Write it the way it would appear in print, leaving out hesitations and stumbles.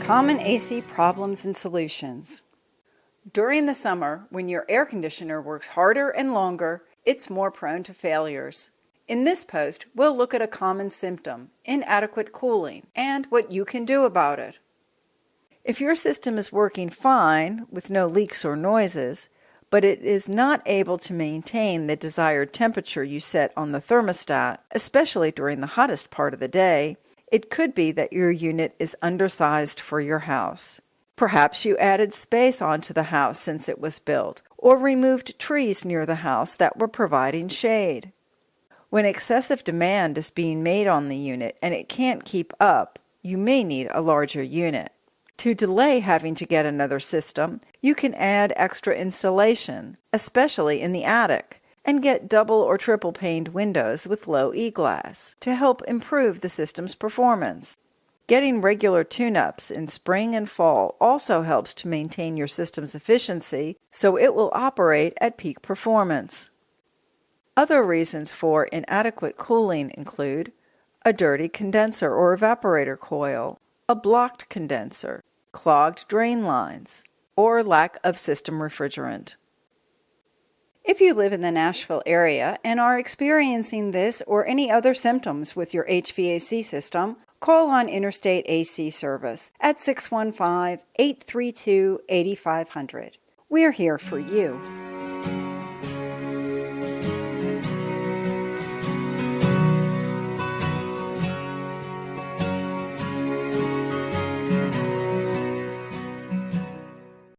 Common AC problems and solutions. During the summer, when your air conditioner works harder and longer, it's more prone to failures. In this post, we'll look at a common symptom, inadequate cooling, and what you can do about it. If your system is working fine with no leaks or noises, but it is not able to maintain the desired temperature you set on the thermostat, especially during the hottest part of the day, it could be that your unit is undersized for your house. Perhaps you added space onto the house since it was built, or removed trees near the house that were providing shade. When excessive demand is being made on the unit and it can't keep up, you may need a larger unit. To delay having to get another system, you can add extra insulation, especially in the attic, and get double or triple paned windows with low E-glass to help improve the system's performance. Getting regular tune-ups in spring and fall also helps to maintain your system's efficiency so it will operate at peak performance. Other reasons for inadequate cooling include a dirty condenser or evaporator coil, a blocked condenser, clogged drain lines, or lack of system refrigerant. If you live in the Nashville area and are experiencing this or any other symptoms with your HVAC system, call on Interstate AC Service at 615-832-8500. We're here for you.